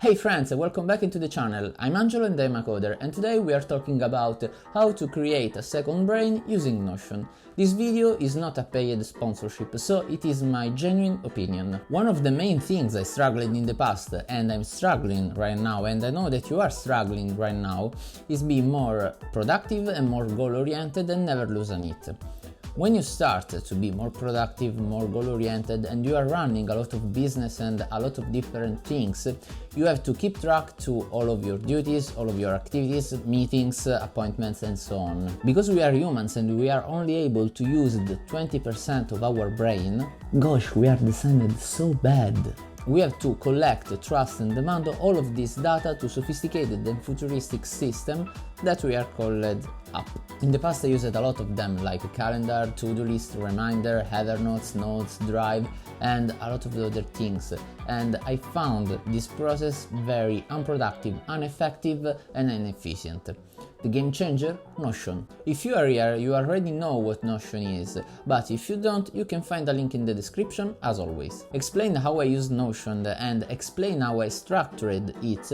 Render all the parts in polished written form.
Hey friends, welcome back into the channel. I'm Angelo and I'm a coder, and today we are talking about how to create a second brain using Notion. This video is not a paid sponsorship, so it is my genuine opinion. One of the main things I struggled in the past, and I'm struggling right now, and I know that you are struggling right now, is be more productive and more goal-oriented and never lose a need. When you start to be more productive, more goal-oriented, and you are running a lot of business and a lot of different things, you have to keep track to all of your duties, all of your activities, meetings, appointments, and so on. Because we are humans and we are only able to use the 20% of our brain, gosh, we are designed so bad. We have to collect, trust and demand all of this data to sophisticated and futuristic system that we are called app. In the past I used a lot of them like calendar, to-do list, reminder, Evernote, Notes, Drive and a lot of other things, and I found this process very unproductive, ineffective and inefficient. The game changer? Notion. If you are here, you already know what Notion is, but if you don't, you can find a link in the description as always. Explain how I use Notion and explain how I structured it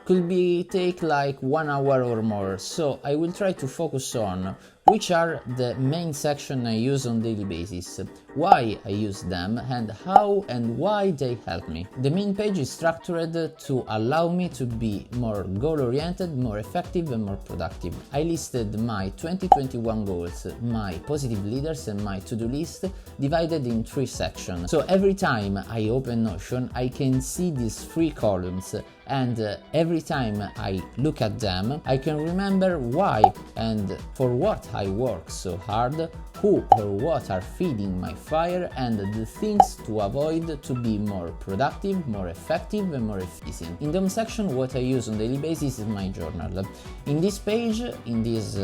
could take like 1 hour or more, so I will try to focus on which are the main section I use on daily basis, why I use them, and how and why they help me. The main page is structured to allow me to be more goal-oriented, more effective and more productive. I listed my 2021 goals, my positive leaders and my to-do list divided in 3 sections. So every time I open Notion, I can see these 3 columns, and every time I look at them, I can remember why and for what I work so hard, who or what are feeding my fire, and the things to avoid to be more productive, more effective and more efficient. In the home section, what I use on daily basis is my journal. In this page, in this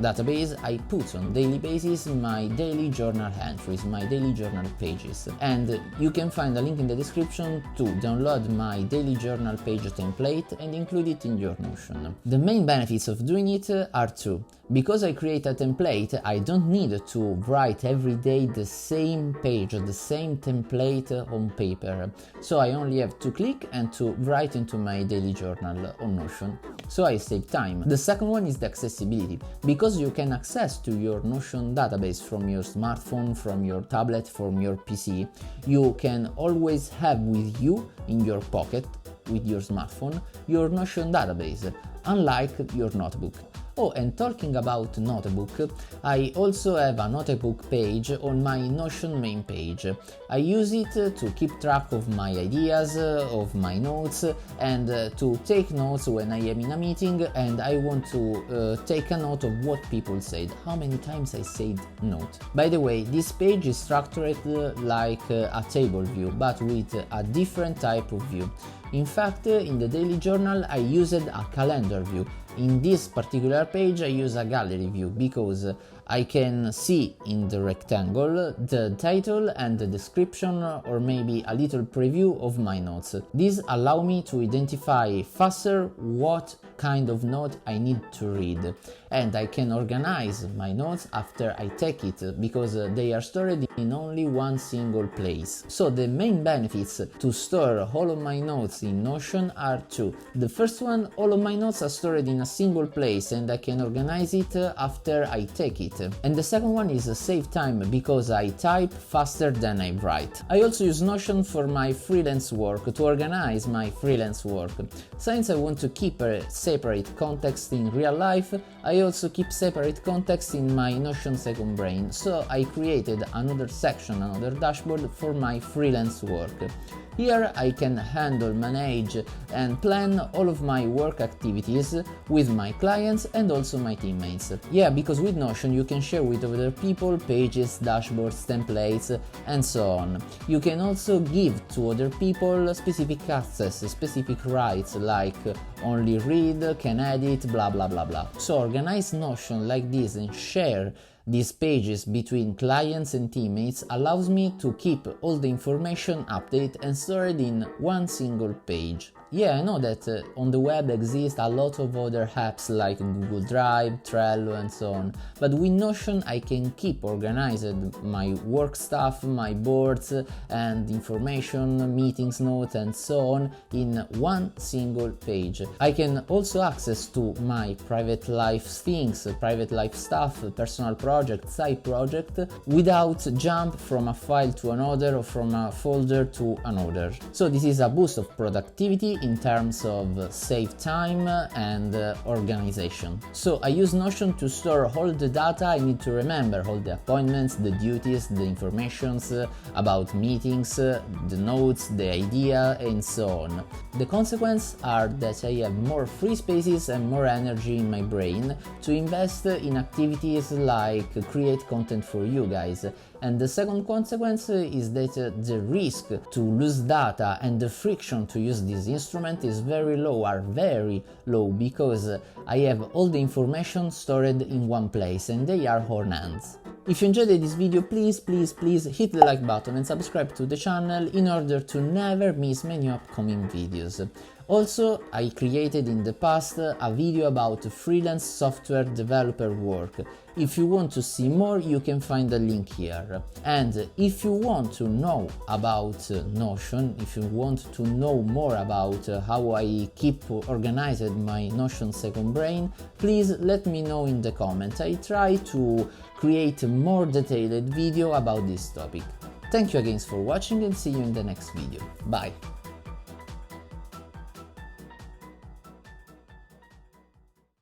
database, I put on daily basis my daily journal entries, my daily journal pages, and you can find a link in the description to download my daily journal page template and include it in your Notion. The main benefits of doing it are 2. Because I create a template, I don't need to write every day the same page, the same template on paper. So I only have to click and to write into my daily journal on Notion. So I save time. The second one is the accessibility. Because you can access to your Notion database from your smartphone, from your tablet, from your PC, you can always have with you in your pocket, with your smartphone, your Notion database, unlike your notebook. Oh, and talking about notebook, I also have a notebook page on my Notion main page. I use it to keep track of my ideas, of my notes, and to take notes when I am in a meeting and I want to take a note of what people said, how many times I said note. By the way, this page is structured like a table view, but with a different type of view. In fact, in the daily journal I used a calendar view. In this particular page I use a gallery view because I can see in the rectangle the title and the description or maybe a little preview of my notes. This allows me to identify faster what kind of note I need to read, and I can organize my notes after I take it because they are stored in only one single place. So the main benefits to store all of my notes in Notion are 2. The first one, all of my notes are stored in a single place and I can organize it after I take it. And the second one is save time because I type faster than I write. I also use Notion for my freelance work to organize my freelance work. Since I want to keep a separate context in real life, I also keep separate context in my Notion second brain, so I created another section, another dashboard for my freelance work. Here I can handle, manage and plan all of my work activities with my clients and also my teammates. Yeah, because with Notion you can share with other people pages, dashboards, templates and so on. You can also give to other people specific access, specific rights like only read, can edit, blah blah blah blah. So organize Notion like this and share these pages between clients and teammates allows me to keep all the information updated and stored in one single page. Yeah, I know that on the web exist a lot of other apps like Google Drive, Trello and so on, but with Notion I can keep organized my work stuff, my boards and information, meetings notes and so on in one single page. I can also access to my private life things, private life stuff, personal project, side project without jump from a file to another or from a folder to another. So this is a boost of productivity in terms of save time and organization. So I use Notion to store all the data I need to remember, all the appointments, the duties, the informations about meetings, the notes, the idea and so on. The consequences are that I have more free spaces and more energy in my brain to invest in activities like create content for you guys. And the second consequence is that the risk to lose data and the friction to use this instrument is very low because I have all the information stored in one place and they are on hand. If you enjoyed this video, please hit the like button and subscribe to the channel in order to never miss my new upcoming videos. Also, I created in the past a video about freelance software developer work. If you want to see more, you can find the link here. And if you want to know about Notion, if you want to know more about how I keep organized my Notion second brain, please let me know in the comments. I try to create a more detailed video about this topic. Thank you again for watching and see you in the next video. Bye!